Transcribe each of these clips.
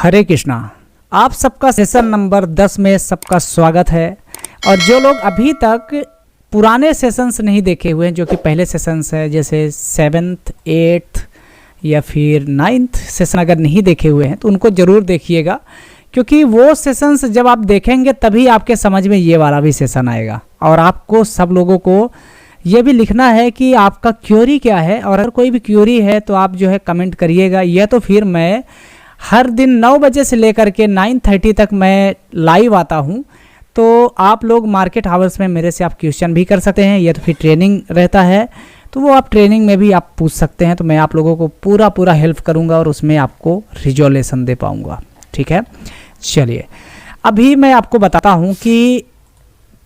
हरे कृष्णा। आप सबका session number 10 में सबका स्वागत है। और जो लोग अभी तक पुराने सेशंस नहीं देखे हुए हैं, जो कि पहले सेशंस है, जैसे 7th 8th या फिर 9th सेशन अगर नहीं देखे हुए हैं तो उनको ज़रूर देखिएगा, क्योंकि वो सेशंस जब आप देखेंगे तभी आपके समझ में ये वाला भी सेशन आएगा। और आपको सब लोगों को ये भी लिखना है कि आपका क्यूरी क्या है, और अगर कोई भी क्यूरी है तो आप जो है कमेंट करिएगा। या तो फिर मैं हर दिन 9 बजे से लेकर के 9:30 तक मैं लाइव आता हूँ, तो आप लोग मार्केट हाउस में मेरे से आप क्वेश्चन भी कर सकते हैं, या तो फिर ट्रेनिंग रहता है तो वो आप ट्रेनिंग में भी आप पूछ सकते हैं। तो मैं आप लोगों को पूरा हेल्प करूँगा और उसमें आपको रिजोल्यूशन दे पाऊँगा। ठीक है, चलिए अभी मैं आपको बताता हूँ कि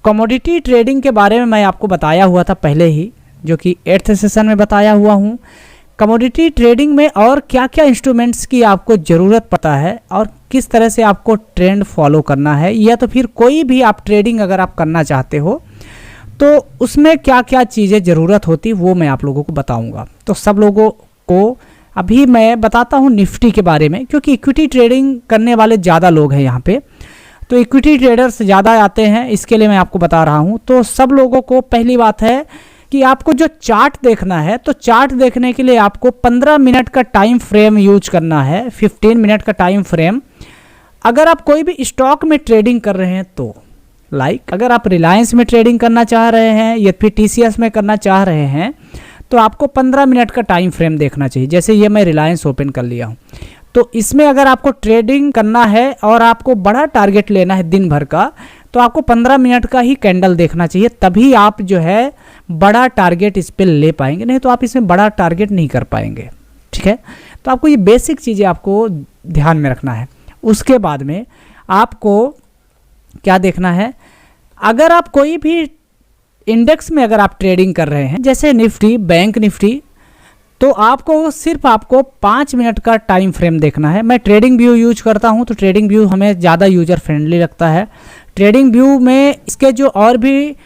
कमोडिटी ट्रेडिंग के बारे में मैं आपको बताया हुआ था पहले ही, जो कि 8th सेशन में बताया हुआ हूँ। कमोडिटी ट्रेडिंग में और क्या क्या इंस्ट्रूमेंट्स की आपको ज़रूरत पड़ता है और किस तरह से आपको ट्रेंड फॉलो करना है, या तो फिर कोई भी आप ट्रेडिंग अगर आप करना चाहते हो तो उसमें क्या क्या चीज़ें ज़रूरत होती वो मैं आप लोगों को बताऊंगा। तो सब लोगों को अभी मैं बताता हूं निफ्टी के बारे में, क्योंकि इक्विटी ट्रेडिंग करने वाले ज़्यादा लोग हैं यहाँ पे, तो इक्विटी ट्रेडर्स ज़्यादा आते हैं, इसके लिए मैं आपको बता रहा हूँ। तो सब लोगों को पहली बात है कि आपको जो चार्ट देखना है, तो चार्ट देखने के लिए आपको 15 मिनट का टाइम फ्रेम यूज करना है, 15 मिनट का टाइम फ्रेम। अगर आप कोई भी स्टॉक में ट्रेडिंग कर रहे हैं तो अगर आप रिलायंस में ट्रेडिंग करना चाह रहे हैं या फिर TCS में करना चाह रहे हैं तो आपको 15 मिनट का टाइम फ्रेम देखना चाहिए। जैसे ये मैं रिलायंस ओपन कर लिया हूँ, तो इसमें अगर आपको ट्रेडिंग करना है और आपको बड़ा टारगेट लेना है दिन भर का, तो आपको 15 मिनट का ही कैंडल देखना चाहिए, तभी आप जो है बड़ा टारगेट इस पे ले पाएंगे, नहीं तो आप इसमें बड़ा टारगेट नहीं कर पाएंगे। ठीक है, तो आपको ये बेसिक चीज़ें आपको ध्यान में रखना है। उसके बाद में आपको क्या देखना है, अगर आप कोई भी इंडेक्स में अगर आप ट्रेडिंग कर रहे हैं, जैसे निफ्टी, बैंक निफ्टी, तो आपको 5 मिनट का टाइम फ्रेम देखना है। मैं ट्रेडिंग व्यू यूज करता हूं, तो ट्रेडिंग व्यू हमें ज़्यादा यूजर फ्रेंडली लगता है। ट्रेडिंग व्यू में इसके जो और भी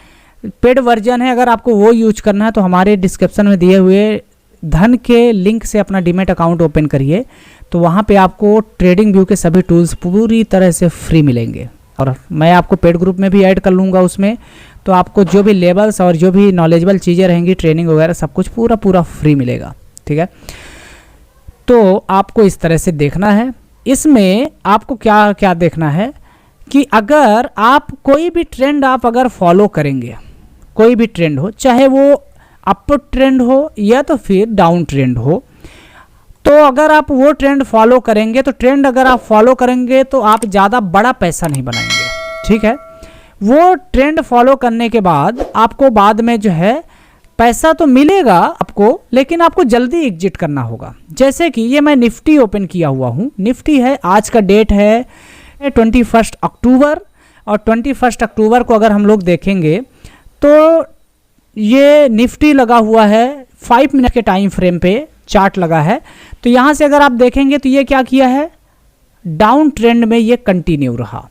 पेड वर्जन है, अगर आपको वो यूज करना है तो हमारे डिस्क्रिप्शन में दिए हुए धन के लिंक से अपना डीमैट अकाउंट ओपन करिए, तो वहाँ पे आपको ट्रेडिंग व्यू के सभी टूल्स पूरी तरह से फ्री मिलेंगे। और मैं आपको पेड ग्रुप में भी ऐड कर लूँगा उसमें, तो आपको जो भी लेवल्स और जो भी नॉलेजेबल चीज़ें रहेंगी, ट्रेनिंग वगैरह सब कुछ पूरा फ्री मिलेगा। ठीक है, तो आपको इस तरह से देखना है। इसमें आपको क्या क्या देखना है कि अगर आप कोई भी ट्रेंड आप अगर फॉलो करेंगे, कोई भी ट्रेंड हो, चाहे वो अप ट्रेंड हो या तो फिर डाउन ट्रेंड हो, तो अगर आप वो ट्रेंड फॉलो करेंगे, तो ट्रेंड अगर आप फॉलो करेंगे तो आप ज़्यादा बड़ा पैसा नहीं बनाएंगे। ठीक है, वो ट्रेंड फॉलो करने के बाद आपको बाद में जो है पैसा तो मिलेगा आपको, लेकिन आपको जल्दी एग्जिट करना होगा। जैसे कि ये मैं निफ्टी ओपन किया हुआ हूँ, निफ्टी है, आज का डेट है 21 अक्टूबर, और 21 अक्टूबर को अगर हम लोग देखेंगे तो ये निफ्टी लगा हुआ है 5 मिनट के टाइम फ्रेम पे चार्ट लगा है। तो यहाँ से अगर आप देखेंगे तो ये क्या किया है, डाउन ट्रेंड में ये कंटिन्यू रहा,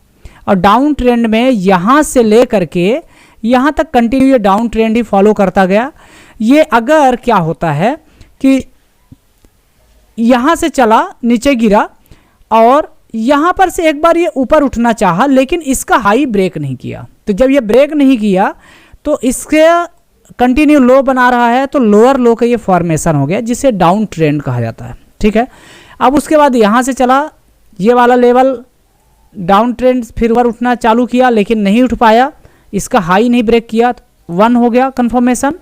और डाउन ट्रेंड में यहाँ से ले करके यहाँ तक कंटिन्यू ये डाउन ट्रेंड ही फॉलो करता गया। ये अगर क्या होता है कि यहाँ से चला, नीचे गिरा, और यहाँ पर से एक बार ये ऊपर उठना चाहा, लेकिन इसका हाई ब्रेक नहीं किया। तो जब ये ब्रेक नहीं किया तो इसके कंटिन्यू लो बना रहा है, तो लोअर लो का ये फॉर्मेशन हो गया, जिसे डाउन ट्रेंड कहा जाता है। ठीक है, अब उसके बाद यहाँ से चला, ये वाला लेवल डाउन ट्रेंड, फिर ऊपर उठना चालू किया लेकिन नहीं उठ पाया, इसका हाई नहीं ब्रेक किया, 1 हो गया कंफर्मेशन।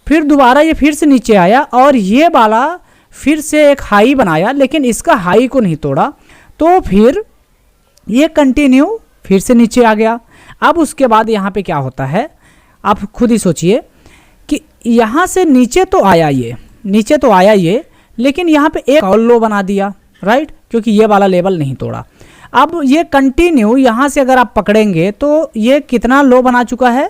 फिर दोबारा ये फिर से नीचे आया और ये वाला फिर से एक हाई बनाया, लेकिन इसका हाई को नहीं तोड़ा, तो फिर ये कंटिन्यू फिर से नीचे आ गया। अब उसके बाद यहाँ पे क्या होता है, आप खुद ही सोचिए कि यहाँ से नीचे तो आया ये, लेकिन यहाँ पे एक और लो बना दिया, राइट, क्योंकि ये वाला लेवल नहीं तोड़ा। अब ये कंटिन्यू यहाँ से अगर आप पकड़ेंगे तो ये कितना लो बना चुका है,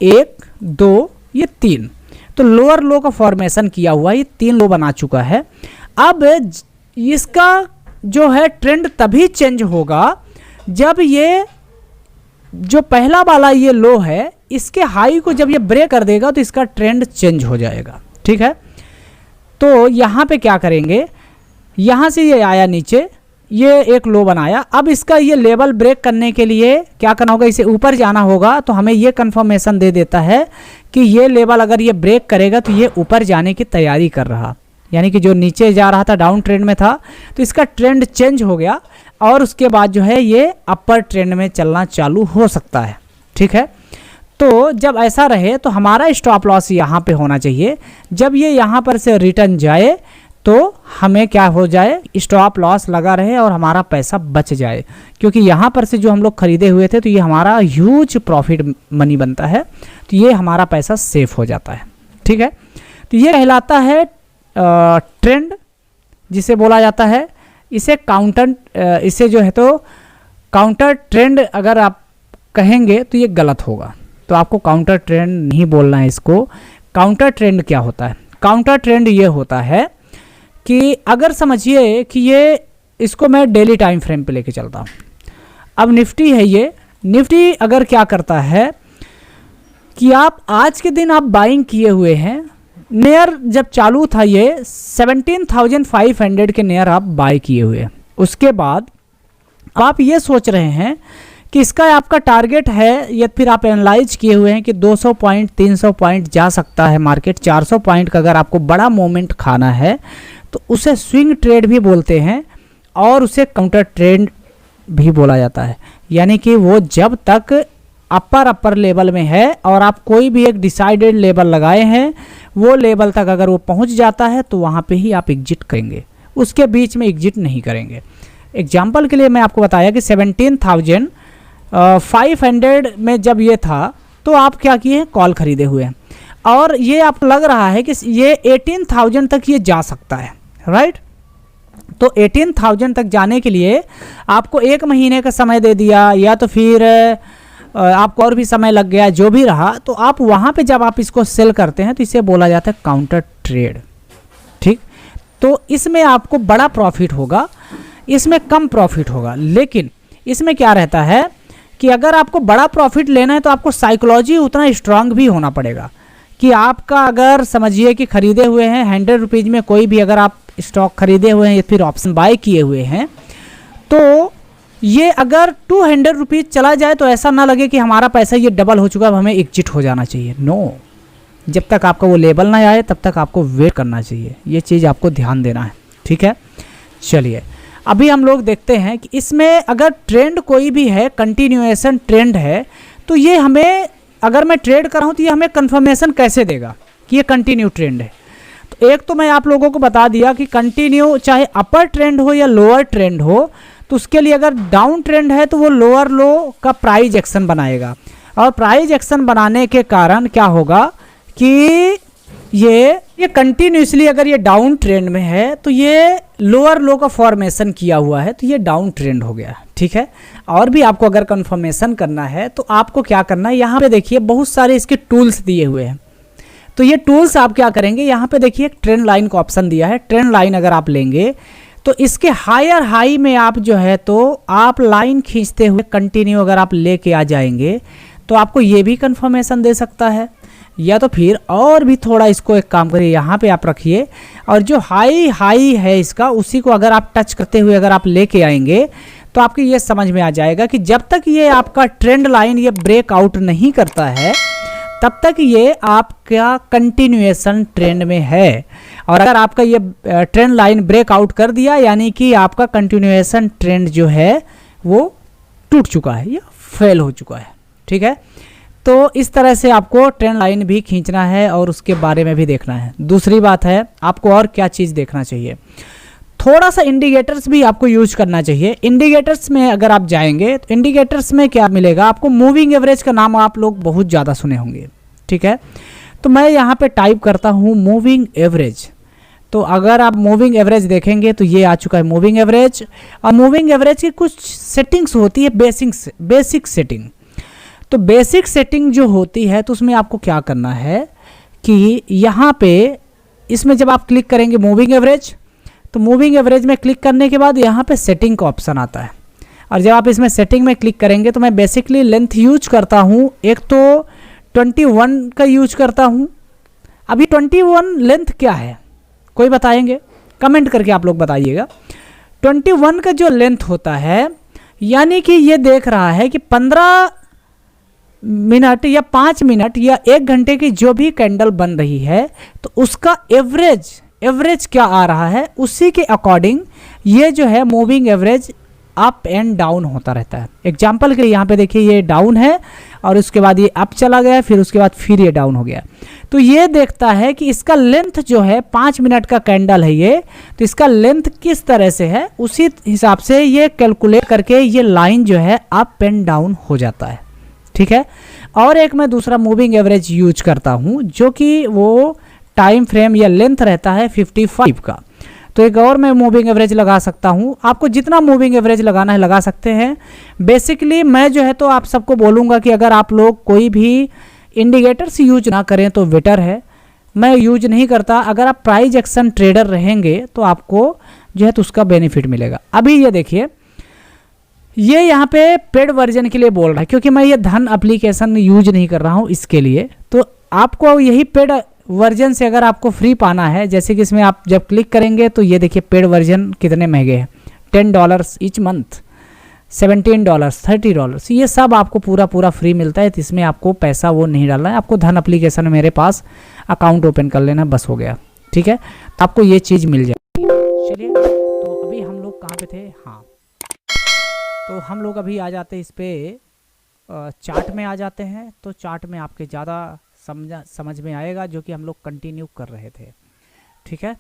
1 2 ये 3, तो लोअर लो का फॉर्मेशन किया हुआ, ये 3 लो बना चुका है। अब इसका जो है ट्रेंड तभी चेंज होगा जब ये जो पहला वाला ये लो है, इसके हाई को जब ये ब्रेक कर देगा तो इसका ट्रेंड चेंज हो जाएगा। ठीक है, तो यहाँ पे क्या करेंगे, यहाँ से ये आया नीचे, ये एक लो बनाया। अब इसका ये लेवल ब्रेक करने के लिए क्या करना होगा, इसे ऊपर जाना होगा। तो हमें ये कंफर्मेशन दे देता है कि ये लेवल अगर ये ब्रेक करेगा तो ये ऊपर जाने की तैयारी कर रहा, यानी कि जो नीचे जा रहा था डाउन ट्रेंड में था तो इसका ट्रेंड चेंज हो गया और उसके बाद जो है ये अपर ट्रेंड में चलना चालू हो सकता है। ठीक है, तो जब ऐसा रहे तो हमारा स्टॉप लॉस यहाँ पे होना चाहिए। जब ये यहाँ पर से रिटर्न जाए तो हमें क्या हो जाए, स्टॉप लॉस लगा रहे और हमारा पैसा बच जाए, क्योंकि यहाँ पर से जो हम लोग खरीदे हुए थे तो ये हमारा ह्यूज प्रॉफिट मनी बनता है, तो ये हमारा पैसा सेफ हो जाता है। ठीक है, तो ये कहलाता है ट्रेंड जिसे बोला जाता है। इसे इसे जो है तो काउंटर ट्रेंड अगर आप कहेंगे तो ये गलत होगा, तो आपको काउंटर ट्रेंड नहीं बोलना है इसको। काउंटर ट्रेंड क्या होता है, काउंटर ट्रेंड ये होता है कि अगर समझिए कि ये इसको मैं डेली टाइम फ्रेम पे लेके चलता हूँ। अब निफ्टी है, ये निफ्टी अगर क्या करता है कि आप आज के दिन आप बाइंग किए हुए हैं, नियर जब चालू था ये 17,500 के नियर आप बाय किए हुए, उसके बाद आप ये सोच रहे हैं कि इसका आपका टारगेट है, या फिर आप एनालाइज किए हुए हैं कि 200 पॉइंट 300 पॉइंट जा सकता है मार्केट, 400 पॉइंट का अगर आपको बड़ा मोमेंट खाना है तो उसे स्विंग ट्रेड भी बोलते हैं और उसे काउंटर ट्रेंड भी बोला जाता है। यानी कि वो जब तक अपर लेवल में है और आप कोई भी एक डिसाइडेड लेवल लगाए हैं, वो लेवल तक अगर वो पहुंच जाता है तो वहाँ पे ही आप एग्जिट करेंगे, उसके बीच में एग्जिट नहीं करेंगे। एग्जाम्पल के लिए मैं आपको बताया कि 17,500 में जब ये था तो आप क्या किए हैं, कॉल खरीदे हुए हैं और ये आपको लग रहा है कि ये 18,000 तक ये जा सकता है, राइट। तो 18,000 तक जाने के लिए आपको 1 महीने का समय दे दिया या तो फिर आपको और भी समय लग गया, जो भी रहा, तो आप वहाँ पे जब आप इसको सेल करते हैं तो इसे बोला जाता है काउंटर ट्रेड। ठीक, तो इसमें आपको बड़ा प्रॉफिट होगा, इसमें कम प्रॉफिट होगा, लेकिन इसमें क्या रहता है कि अगर आपको बड़ा प्रॉफिट लेना है तो आपको साइकोलॉजी उतना स्ट्रांग भी होना पड़ेगा कि आपका अगर समझिए कि खरीदे हुए हैं 100 रुपीज़ में कोई भी अगर आप स्टॉक खरीदे हुए हैं या फिर ऑप्शन बाय किए हुए हैं, तो ये अगर 200 रुपीज़ चला जाए तो ऐसा ना लगे कि हमारा पैसा ये डबल हो चुका है, अब हमें एग्जिट हो जाना चाहिए। नो, जब तक आपका वो लेवल ना आए तब तक आपको वेट करना चाहिए, ये चीज़ आपको ध्यान देना है। ठीक है, चलिए अभी हम लोग देखते हैं कि इसमें अगर ट्रेंड कोई भी है, कंटिन्यूएशन ट्रेंड है, तो ये हमें, अगर मैं ट्रेड कर रहा हूँ तो ये हमें कंफर्मेशन कैसे देगा कि ये कंटिन्यू ट्रेंड है। तो एक तो मैं आप लोगों को बता दिया कि कंटिन्यू चाहे अपर ट्रेंड हो या लोअर ट्रेंड हो, तो उसके लिए अगर डाउन ट्रेंड है तो वो लोअर लो का प्राइस एक्शन बनाएगा, और प्राइस एक्शन बनाने के कारण क्या होगा कि ये कंटिन्यूसली अगर ये डाउन ट्रेंड में है तो ये लोअर लो का फॉर्मेशन किया हुआ है, तो ये डाउन ट्रेंड हो गया। ठीक है, और भी आपको अगर कंफर्मेशन करना है तो आपको क्या करना है, यहाँ पे देखिए बहुत सारे इसके टूल्स दिए हुए हैं, तो ये टूल्स आप क्या करेंगे, यहाँ पे देखिए एक ट्रेंड लाइन का ऑप्शन दिया है। ट्रेंड लाइन अगर आप लेंगे तो इसके हायर हाई में आप जो है तो आप लाइन खींचते हुए कंटिन्यू अगर आप लेके आ जाएंगे तो आपको ये भी कंफर्मेशन दे सकता है, या तो फिर और भी थोड़ा इसको एक काम करिए, यहाँ पे आप रखिए और जो हाई है इसका, उसी को अगर आप टच करते हुए अगर आप लेके आएंगे तो आपको ये समझ में आ जाएगा कि जब तक ये आपका ट्रेंड लाइन ये ब्रेकआउट नहीं करता है तब तक ये आपका कंटिन्यूएशन ट्रेंड में है, और अगर आपका ये ट्रेंड लाइन ब्रेकआउट कर दिया यानी कि आपका कंटिन्यूएशन ट्रेंड जो है वो टूट चुका है या फेल हो चुका है। ठीक है, तो इस तरह से आपको ट्रेंड लाइन भी खींचना है और उसके बारे में भी देखना है। दूसरी बात है, आपको और क्या चीज़ देखना चाहिए, थोड़ा सा इंडिकेटर्स भी आपको यूज करना चाहिए। इंडिकेटर्स में अगर आप जाएंगे तो इंडिकेटर्स में क्या मिलेगा आपको, मूविंग एवरेज का नाम आप लोग बहुत ज़्यादा सुने होंगे। ठीक है, तो मैं यहाँ पे टाइप करता हूँ मूविंग एवरेज, तो अगर आप मूविंग एवरेज देखेंगे तो ये आ चुका है मूविंग एवरेज। और मूविंग एवरेज की कुछ सेटिंग्स होती है, बेसिक सेटिंग। तो बेसिक सेटिंग जो होती है तो उसमें आपको क्या करना है कि यहाँ पे इसमें जब आप क्लिक करेंगे मूविंग एवरेज, तो मूविंग एवरेज में क्लिक करने के बाद यहाँ पे सेटिंग का ऑप्शन आता है, और जब आप इसमें सेटिंग में क्लिक करेंगे तो मैं बेसिकली लेंथ यूज करता हूँ, एक तो 21 का यूज करता हूँ। अभी 21 लेंथ क्या है कोई बताएंगे, कमेंट करके आप लोग बताइएगा। 21 का जो लेंथ होता है, यानी कि ये देख रहा है कि 15 मिनट या 5 मिनट या 1 घंटे की जो भी कैंडल बन रही है, तो उसका एवरेज क्या आ रहा है, उसी के अकॉर्डिंग ये जो है moving average up and down होता रहता है। एग्जाम्पल के लिए यहाँ पे देखिए ये डाउन है और उसके बाद ये अप चला गया, फिर उसके बाद फिर ये डाउन हो गया। तो ये देखता है कि इसका लेंथ जो है 5 मिनट का कैंडल है ये, तो इसका लेंथ किस तरह से है, उसी हिसाब से ये कैलकुलेट करके ये लाइन जो है अप एंड डाउन हो जाता है। ठीक है। और एक मैं दूसरा मूविंग एवरेज यूज करता हूँ, जो कि वो टाइम फ्रेम या लेंथ रहता है 55 का। तो एक और मैं मूविंग एवरेज लगा सकता हूँ, आपको जितना मूविंग एवरेज लगाना है लगा सकते हैं। बेसिकली मैं जो है तो आप सबको बोलूँगा कि अगर आप लोग कोई भी इंडिकेटर्स यूज ना करें तो बेटर है। मैं यूज नहीं करता। अगर आप प्राइस एक्शन ट्रेडर रहेंगे तो आपको जो है तो उसका बेनिफिट मिलेगा। अभी ये देखिए, ये यहाँ पे पेड वर्जन के लिए बोल रहा है, क्योंकि मैं ये धन एप्लीकेशन यूज नहीं कर रहा हूँ इसके लिए। तो आपको यही पेड वर्जन से अगर आपको फ्री पाना है, जैसे कि इसमें आप जब क्लिक करेंगे तो ये देखिए पेड वर्जन कितने महंगे हैं, $10 ईच मंथ, $17, $30, ये सब आपको पूरा फ्री मिलता है। तो इसमें आपको पैसा वो नहीं डालना है, आपको धन एप्लीकेशन मेरे पास अकाउंट ओपन कर लेना, बस हो गया। ठीक है, तो आपको ये चीज़ मिल जाएगी। चलिए, तो अभी हम लोग कहाँ पे थे, हाँ, तो हम लोग अभी आ जाते इस पर चार्ट में आ जाते हैं। तो चार्ट में आपके ज़्यादा समझ में आएगा, जो कि हम लोग कंटिन्यू कर रहे थे। ठीक है,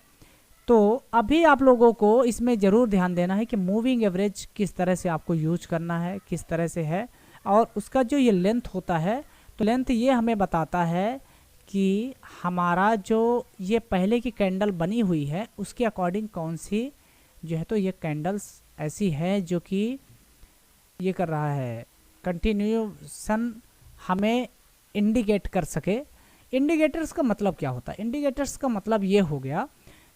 तो अभी आप लोगों को इसमें ज़रूर ध्यान देना है कि मूविंग एवरेज किस तरह से आपको यूज करना है, किस तरह से है, और उसका जो ये लेंथ होता है, तो लेंथ ये हमें बताता है कि हमारा जो ये पहले की कैंडल बनी हुई है उसके अकॉर्डिंग कौन सी जो है तो ये कैंडल्स ऐसी है जो कि ये कर रहा है, कंटिन्यूसन हमें इंडिकेट कर सके। इंडिकेटर्स का मतलब क्या होता है? इंडिकेटर्स का मतलब ये हो गया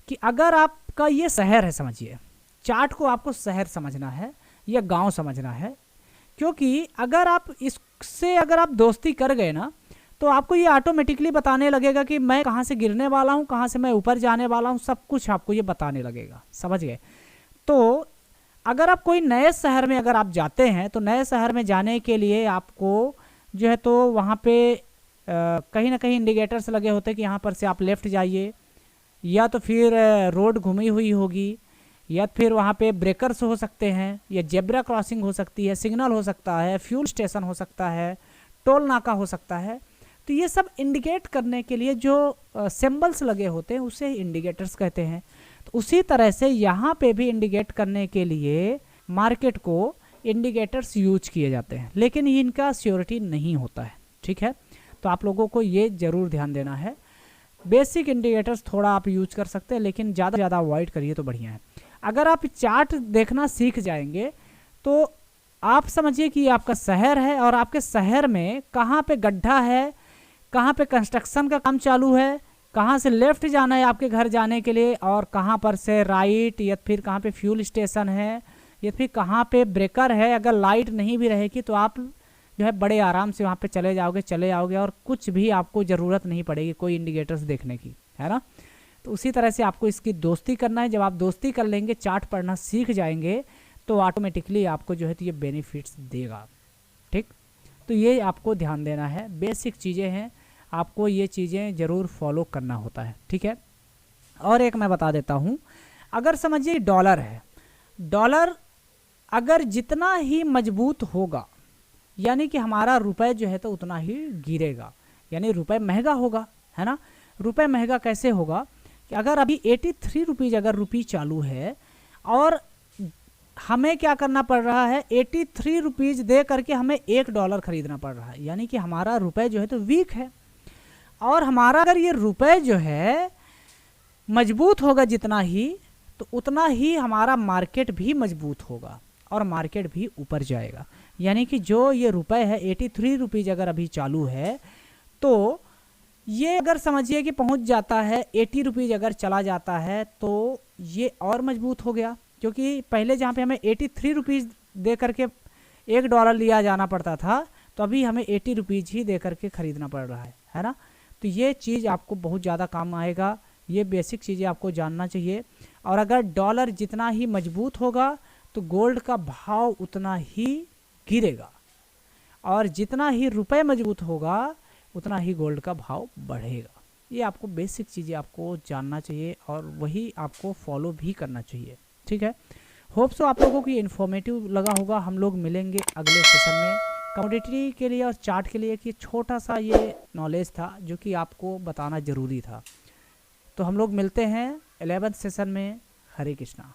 कि अगर आपका ये शहर है, समझिए चार्ट को आपको शहर समझना है या गांव समझना है, क्योंकि अगर आप इससे अगर आप दोस्ती कर गए ना, तो आपको ये ऑटोमेटिकली बताने लगेगा कि मैं कहाँ से गिरने वाला हूँ, कहाँ से मैं ऊपर जाने वाला हूँ, सब कुछ आपको ये बताने लगेगा। समझ गए? तो अगर आप कोई नए शहर में अगर आप जाते हैं, तो नए शहर में जाने के लिए आपको जो है तो वहाँ पे कहीं ना कहीं इंडिकेटर्स लगे होते हैं कि यहाँ पर से आप लेफ़्ट जाइए, या तो फिर रोड घुमी हुई होगी, या फिर वहाँ पे ब्रेकर्स हो सकते हैं, या जेब्रा क्रॉसिंग हो सकती है, सिग्नल हो सकता है, फ्यूल स्टेशन हो सकता है, टोल नाका हो सकता है। तो ये सब इंडिकेट करने के लिए जो सिंबल्स लगे होते हैं उसे इंडिकेटर्स कहते हैं। तो उसी तरह से यहाँ पे भी इंडिकेट करने के लिए मार्केट को इंडिकेटर्स यूज किए जाते हैं, लेकिन इनका श्योरिटी नहीं होता है। ठीक है, तो आप लोगों को ये ज़रूर ध्यान देना है। बेसिक इंडिकेटर्स थोड़ा आप यूज कर सकते हैं, लेकिन ज़्यादा अवॉइड करिए तो बढ़िया है। अगर आप चार्ट देखना सीख जाएंगे तो आप समझिए कि आपका शहर है और आपके शहर में कहाँ पे गड्ढा है, कहाँ पे कंस्ट्रक्शन का काम चालू है, कहाँ से लेफ़्ट जाना है आपके घर जाने के लिए, और कहाँ पर से राइट, या फिर कहाँ पे फ्यूल स्टेशन है, या फिर कहाँ पे ब्रेकर है। अगर लाइट नहीं भी रहेगी तो आप जो है बड़े आराम से वहाँ पे चले आओगे और कुछ भी आपको ज़रूरत नहीं पड़ेगी कोई इंडिकेटर्स देखने की, है ना। तो उसी तरह से आपको इसकी दोस्ती करना है। जब आप दोस्ती कर लेंगे, चार्ट पढ़ना सीख जाएंगे, तो ऑटोमेटिकली आपको जो है तो ये बेनिफिट्स देगा। ठीक, तो ये आपको ध्यान देना है, बेसिक चीज़ें हैं, आपको ये चीज़ें ज़रूर फॉलो करना होता है। ठीक है, और एक मैं बता देता हूँ, अगर समझिए डॉलर है, डॉलर अगर जितना ही मजबूत होगा, यानी कि हमारा रुपए जो है तो उतना ही गिरेगा, यानी रुपए महंगा होगा, है ना। रुपए महंगा कैसे होगा कि अगर अभी 83 रुपीज़ अगर रुपी चालू है और हमें क्या करना पड़ रहा है, 83 रुपीज़ दे करके हमें $1 खरीदना पड़ रहा है, यानी कि हमारा रुपए जो है तो वीक है। और हमारा अगर ये रुपए जो है मजबूत होगा जितना ही, तो उतना ही हमारा मार्केट भी मजबूत होगा और मार्केट भी ऊपर जाएगा। यानी कि जो ये रुपए है 83 रुपीज़ अगर अभी चालू है, तो ये अगर समझिए कि पहुंच जाता है 80 रुपीज़ अगर चला जाता है, तो ये और मजबूत हो गया, क्योंकि पहले जहाँ पे हमें 83 रुपीज़ दे करके $1 लिया जाना पड़ता था, तो अभी हमें 80 रुपीज़ ही दे करके ख़रीदना पड़ रहा है ना। तो ये चीज़ आपको बहुत ज़्यादा काम आएगा, ये बेसिक चीज़ें आपको जानना चाहिए। और अगर डॉलर जितना ही मजबूत होगा तो गोल्ड का भाव उतना ही गिरेगा, और जितना ही रुपए मजबूत होगा उतना ही गोल्ड का भाव बढ़ेगा। ये आपको बेसिक चीज़ें आपको जानना चाहिए और वही आपको फॉलो भी करना चाहिए। ठीक है, होप सो आप लोगों को ये इन्फॉर्मेटिव लगा होगा। हम लोग मिलेंगे अगले सेशन में। कमोडिटी के लिए और चार्ट के लिए कि छोटा सा ये नॉलेज था जो कि आपको बताना ज़रूरी था। तो हम लोग मिलते हैं 11th सेशन में। हरे कृष्णा।